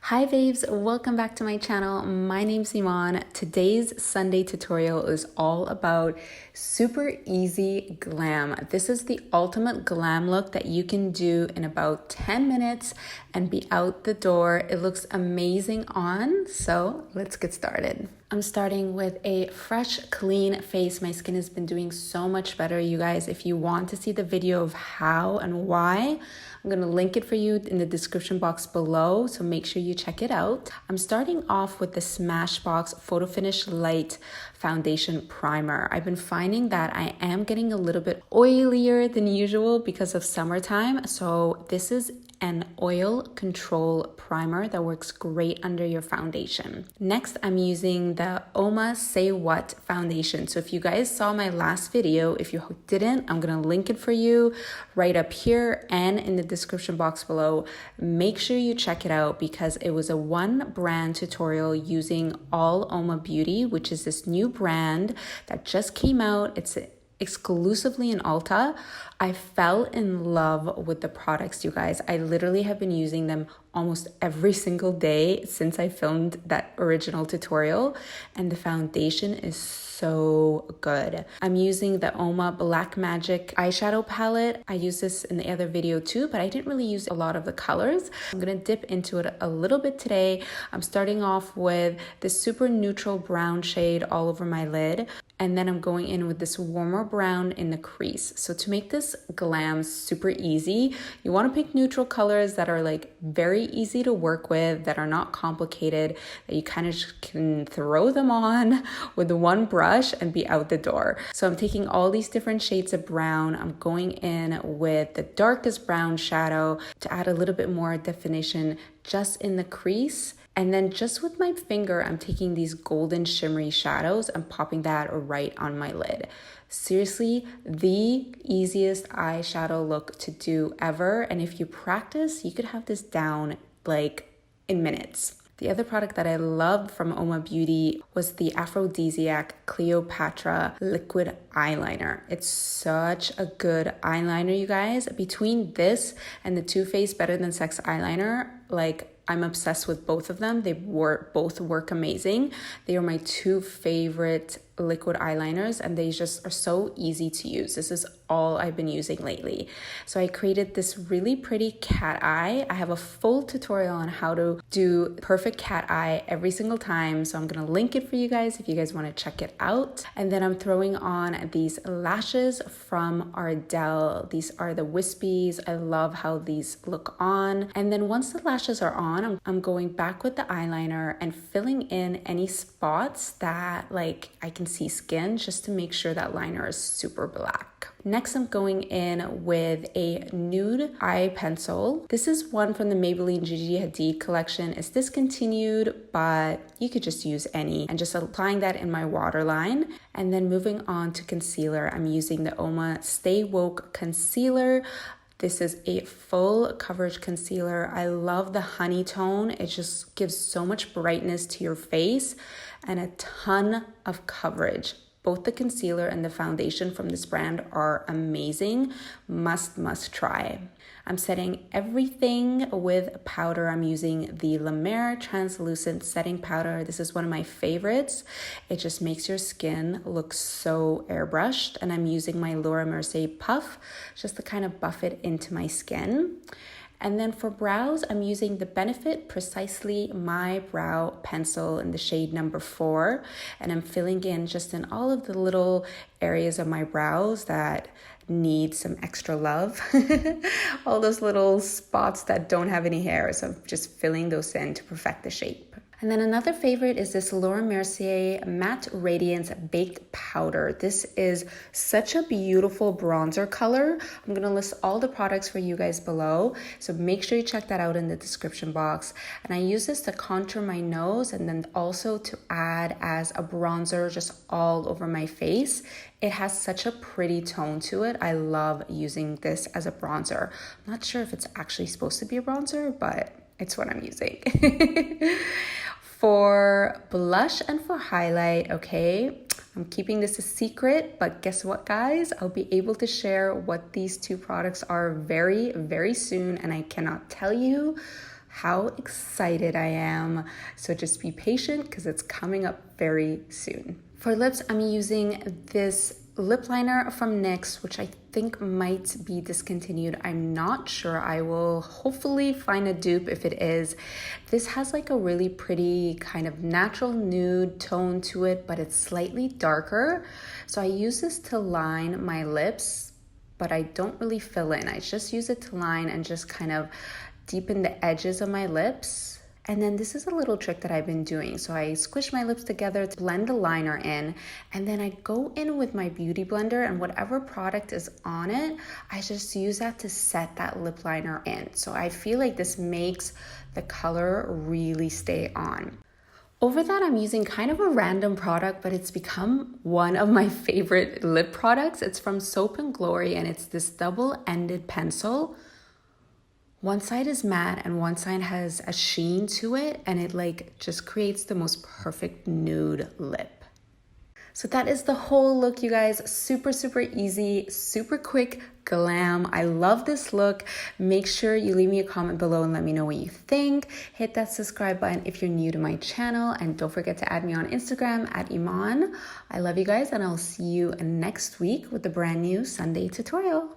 Hi babes, welcome back to my channel. My name's Eman. Today's Sunday tutorial is all about super easy glam. This is the ultimate glam look that you can do in about 10 minutes and be out the door. It looks amazing on, so let's get started. I'm starting with a fresh, clean face. My skin has been doing so much better, you guys. If you want to see the video of how and why, I'm going to link it for you in the description box below, so make sure you check it out. I'm starting off with the Smashbox Photo Finish Light Foundation Primer. I've been finding that I am getting a little bit oilier than usual because of summertime, so this is an oil control primer that works great under your foundation. Next, I'm using the Uoma Say What foundation. So if you guys saw my last video, if you didn't, I'm gonna link it for you right up here and in the description box below. Make sure you check it out because it was a one brand tutorial using All Uoma Beauty, which is this new brand that just came out. It's exclusively in Ulta. I fell in love with the products, you guys. I literally have been using them almost every single day since I filmed that original tutorial, and the foundation is so good. I'm using the Uoma Black Magic eyeshadow palette. I used this in the other video too, but I didn't really use a lot of the colors. I'm gonna dip into it a little bit today. I'm starting off with this super neutral brown shade all over my lid, and then I'm going in with this warmer brown in the crease. So to make this glam super easy, you want to pick neutral colors that are like very easy to work with, that are not complicated, that you kind of just can throw them on with one brush and be out the door. So I'm taking all these different shades of brown. I'm going in with the darkest brown shadow to add a little bit more definition just in the crease. And then just with my finger, I'm taking these golden shimmery shadows and popping that right on my lid. Seriously, the easiest eyeshadow look to do ever. And if you practice, you could have this down like in minutes. The other product that I loved from Uoma Beauty was the Afrodisiac Cleopatra liquid eyeliner. It's such a good eyeliner, you guys. Between this and the Too Faced Better Than Sex eyeliner, like, I'm obsessed with both of them. They both work amazing. They are my two favorite liquid eyeliners, and they just are so easy to use. This is all I've been using lately. So I created this really pretty cat eye. I have a full tutorial on how to do perfect cat eye every single time, so I'm gonna link it for you guys if you guys want to check it out. And then I'm throwing on these lashes from Ardell. These are the Wispies. I love how these look on. And then once the lashes are on, I'm going back with the eyeliner and filling in any spots that like I can see skin, just to make sure that liner is super black. Next, I'm going in with a nude eye pencil. This is one from the Maybelline Gigi Hadid collection. It's discontinued, but you could just use any, and just applying that in my waterline. And then moving on to concealer, I'm using the Uoma Stay Woke Concealer. This is a full coverage concealer. I love the honey tone. It just gives so much brightness to your face and a ton of coverage. Both the concealer and the foundation from this brand are amazing. Must try. I'm setting everything with powder. I'm using the La Mer translucent setting powder. This is one of my favorites. It just makes your skin look so airbrushed. And I'm using my Mercier puff just to kind of buff it into my skin. And then for brows, I'm using the Benefit Precisely My Brow Pencil in the shade number 4. And I'm filling in just in all of the little areas of my brows that need some extra love. All those little spots that don't have any hair. So I'm just filling those in to perfect the shape. And then another favorite is this Mercier Matte Radiance Baked Powder. This is such a beautiful bronzer color. I'm going to list all the products for you guys below, so make sure you check that out in the description box. And I use this to contour my nose and then also to add as a bronzer just all over my face. It has such a pretty tone to it. I love using this as a bronzer. I'm not sure if it's actually supposed to be a bronzer, but it's what I'm using. For blush and for highlight, okay, I'm keeping this a secret, but guess what, guys? I'll be able to share what these two products are very, very soon, and I cannot tell you how excited I am. So just be patient because it's coming up very soon. For lips, I'm using this lip liner from NYX, which I think might be discontinued. I'm not sure. I will hopefully find a dupe if it is. This has like a really pretty kind of natural nude tone to it, but it's slightly darker. So I use this to line my lips, but I don't really fill in. I just use it to line and just kind of deepen the edges of my lips. And then this is a little trick that I've been doing. So I squish my lips together to blend the liner in, and then I go in with my beauty blender, and whatever product is on it, I just use that to set that lip liner in. So I feel like this makes the color really stay on. Over that, I'm using kind of a random product, but it's become one of my favorite lip products. It's from Soap & Glory, and it's this double-ended pencil. One side is matte and one side has a sheen to it, and it like just creates the most perfect nude lip. So that is the whole look, you guys. Super, super easy, super quick glam. I love this look. Make sure you leave me a comment below and let me know what you think. Hit that subscribe button if you're new to my channel, and don't forget to add me on Instagram at Eman. I love you guys, and I'll see you next week with a brand new Sunday tutorial.